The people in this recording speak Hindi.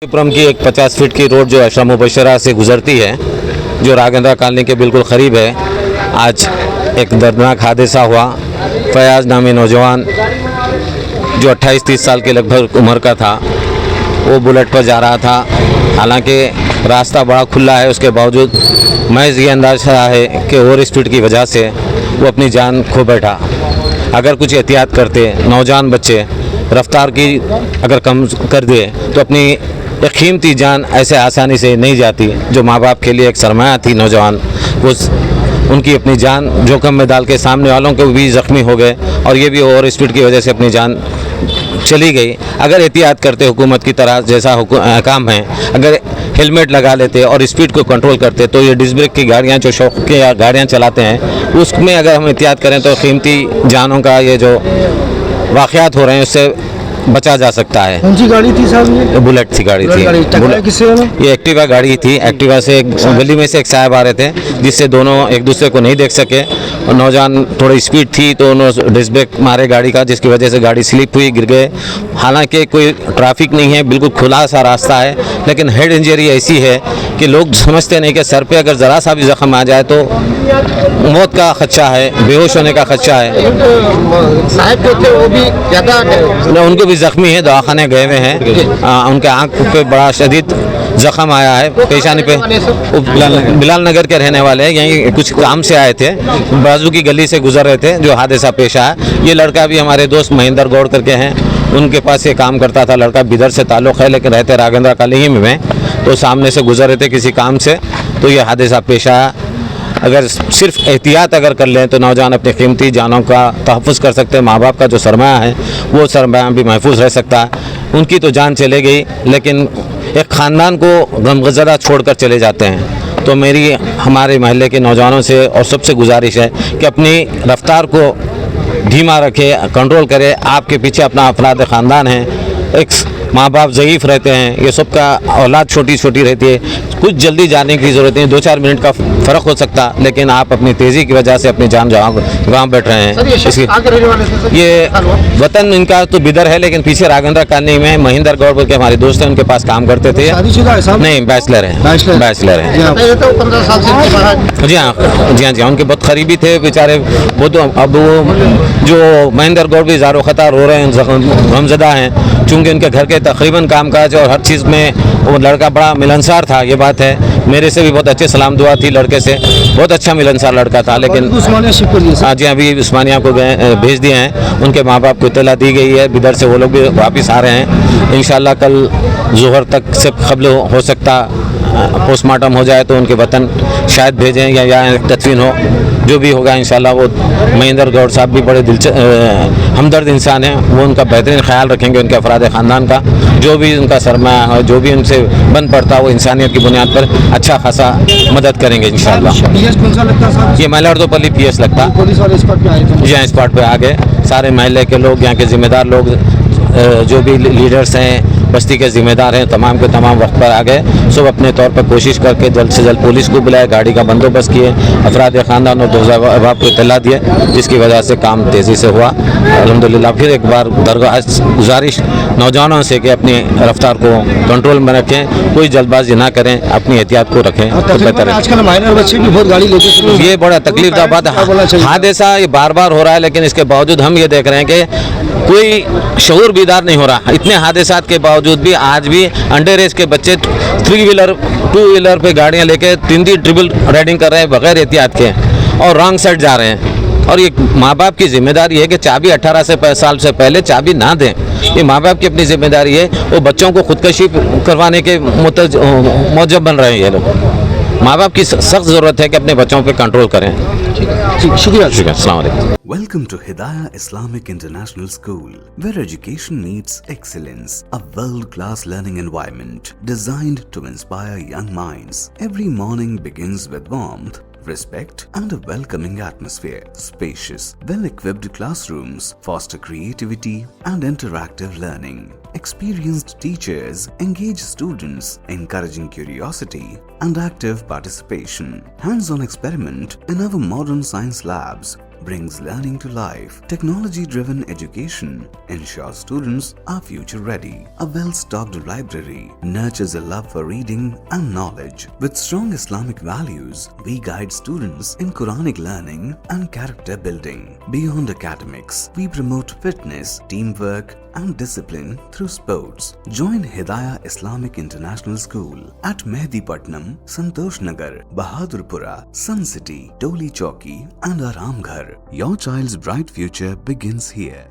पुरम की एक 50 फीट की रोड जो अशरा मुबशरा से गुजरती है, जो राघवेंद्रा कॉलोनी के बिल्कुल क़रीब है, आज एक दर्दनाक हादसा हुआ। फयाज नामी नौजवान जो 28-30 साल के लगभग उम्र का था, वो बुलेट पर जा रहा था। हालांकि रास्ता बड़ा खुला है, उसके बावजूद महज ये अंदाज़ा है कि ओवर स्पीड की वजह से वो अपनी जान खो बैठा। अगर कुछ एहतियात करते, नौजवान बच्चे रफ्तार की अगर कम कर दे तो अपनी एक कीमती जान ऐसे आसानी से नहीं जाती। जो माँ बाप के लिए एक सरमाया थी नौजवान, वो उनकी अपनी जान जोखिम में डाल के सामने वालों को भी ज़ख्मी हो गए और ये भी ओवर स्पीड की वजह से अपनी जान चली गई। अगर एहतियात करते हुकूमत की तरह जैसा काम है, अगर हेलमेट लगा लेते और स्पीड को कंट्रोल करते, तो ये डिस्क ब्रेक की गाड़ियाँ जो शौक की गाड़ियाँ चलाते हैं, उसमें अगर हम एहतियात करें तो कीमती जानों का ये जो वाक़यात हो रहे हैं उससे बचा जा सकता है। कौन सी गाड़ी थी साहब? ये बुलेट थी गाड़ी थी। किससे? ये एक्टिवा गाड़ी थी। एक्टिवा से एक गली में से एक साहब आ रहे थे, जिससे दोनों एक दूसरे को नहीं देख सके और नौजवान थोड़ी स्पीड थी तो उन्होंने डिस्क ब्रेक मारे गाड़ी का, जिसकी वजह से गाड़ी स्लिप हुई, गिर गए। हालांकि कोई ट्रैफिक नहीं है, बिल्कुल खुला सा रास्ता है, लेकिन हेड इंजरी ऐसी है कि लोग समझते नहीं कि सर पे अगर ज़रा सा भी ज़ख्म आ जाए तो मौत का खदशा है, बेहोश होने का खदशा है। साहब जो थे वो भी ज़्यादा उनको भी ज़ख्मी है, दवाखाने गए हुए हैं। उनके आँख पे बड़ा शदीद ज़ख्म आया है, पेशानी पे। बिलाल नगर के रहने वाले हैं, यहीं कुछ काम से आए थे, बाजू की गली से गुजर रहे थे, जो हादसा पेश आया। ये लड़का भी हमारे दोस्त महेंद्र गौड़ करके हैं, उनके पास ये काम करता था लड़का। बिदर से ताल्लुक़ है लेकिन रहते राघवेंद्रा कॉलोनी में, तो सामने से गुजर रहे थे किसी काम से, तो ये हादसा पेश आया। अगर सिर्फ एहतियात अगर कर लें तो नौजवान अपनी कीमती जानों का तहफ़्फ़ुज़ कर सकते हैं। माँ बाप का जो सरमाया है वो सरमाया भी महफूज रह सकता है। उनकी तो जान चले गई, लेकिन एक ख़ानदान को गमगज़दा छोड़ कर चले जाते हैं। तो मेरी हमारे महल्ले के नौजवानों से और सबसे गुजारिश है कि अपनी रफ्तार को धीमा रखें, कंट्रोल करें। आपके पीछे अपना अफराद ख़ानदान है, एक माँ बाप ज़ईफ़ रहते हैं, ये सबका औलाद छोटी छोटी रहती है, कुछ जल्दी जाने की ज़रूरत नहीं, 2-4 मिनट का फ़र्क हो सकता, लेकिन आप अपनी तेज़ी की वजह से अपनी जान गंवा बैठ रहे हैं। ये वतन इनका तो बिदर है, लेकिन पीछे राघवेंद्रा कॉलोनी में महेंद्र गौड़ के हमारे दोस्त हैं, उनके पास काम करते थे। नहीं, बैचलर हैं। बैचलर हैं। जी हाँ, जी हाँ, उनके बहुत करीबी थे बेचारे। वो तो अब वो जो महेंद्र गौड़ भी ज़ारो ख़तार हो रहे हैं, गमज़दा हैं, चूँकि उनके घर के तकरीबन कामकाज और हर चीज़ में वो लड़का बड़ा मिलनसार था। ये बात है, मेरे से भी बहुत अच्छे सलाम दुआ थी लड़के से, बहुत अच्छा मिलनसार लड़का था। लेकिन हाँ जी, अभी उस्मानिया को भेज दिए हैं, उनके माँ बाप को इत्तला दी गई है, बिदर से वो लोग भी वापस आ रहे हैं। इंशाल्लाह कल ज़ोहर तक से कब्ल हो सकता पोस्टमार्टम हो जाए तो उनके वतन शायद भेजें या यहाँ तदफीन हो, जो भी होगा इंशाल्लाह। वो महेंद्र गौड़ साहब भी बड़े हमदर्द इंसान हैं, वो उनका बेहतरीन ख्याल रखेंगे, उनके अफराद ख़ानदान का। जो भी उनका सरमाया है, जो भी उनसे बन पड़ता है, वो इंसानियत की बुनियाद पर अच्छा खासा मदद करेंगे इंशाल्लाह। ये महिलार्दोपल्ली PS लगता, जी हाँ, स्पॉट पर आ गए सारे महल्ले के लोग, यहाँ के ज़िम्मेदार लोग, जो भी लीडर्स हैं, बस्ती के ज़िम्मेदार हैं, तमाम के तमाम वक्त पर आ गए। सब अपने तौर पर कोशिश करके जल्द से जल्द पुलिस को बुलाए, गाड़ी का बंदोबस्त किए, अफराद ख़ानदान और दोस्त को इत्तला दिए, जिसकी वजह से काम तेज़ी से हुआ अल्हम्दुलिल्लाह। फिर एक बार गुजारिश नौजवानों से कि अपनी रफ्तार को कंट्रोल में रखें, कोई जल्दबाजी ना करें, अपनी एहतियात को रखें तो बेहतर है। आजकल माइनर बच्चे भी बहुत गाड़ी लेते, ये बड़ा तकलीफ का बात है। हादसा ये बार बार हो रहा है, लेकिन इसके बावजूद हम ये देख रहे हैं कि कोई शऊर बीदार नहीं हो रहा। इतने हादसात के बावजूद भी आज भी अंडर एज के बच्चे 3 व्हीलर 2 व्हीलर पे गाड़ियां लेके 3 ट्रिपल राइडिंग कर रहे हैं बगैर एहतियात के और रॉन्ग साइड जा रहे हैं। और ये माँ बाप की जिम्मेदारी है कि चाबी 18 साल से पहले चाबी ना दें। ये माँ बाप की अपनी जिम्मेदारी है। वो बच्चों को खुदकशी करवाने के मौजब बन रहे हैं ये लोग। माँ बाप की सख्त ज़रूरत है कि अपने बच्चों पे कंट्रोल करें। शुक्रिया। अस्सलाम वालेकुम। Welcome to Hidayah Islamic International School, where education meets excellence. A world-class learning environment designed to inspire young minds. Every morning begins with warmth, respect and a welcoming atmosphere. Spacious, well-equipped classrooms foster creativity and interactive learning. Experienced teachers engage students, encouraging curiosity and active participation. Hands-on experiment in our modern science labs brings learning to life. Technology-driven education ensures students are future-ready. A well-stocked library nurtures a love for reading and knowledge. With strong Islamic values, we guide students in Quranic learning and character building. Beyond academics, we promote fitness, teamwork, and discipline through sports. Join Hidayah Islamic International School at Mehdipatnam, Santosh Nagar, Bahadurpura, Sun City, Toli Chowki, and Aramghar. Your child's bright future begins here.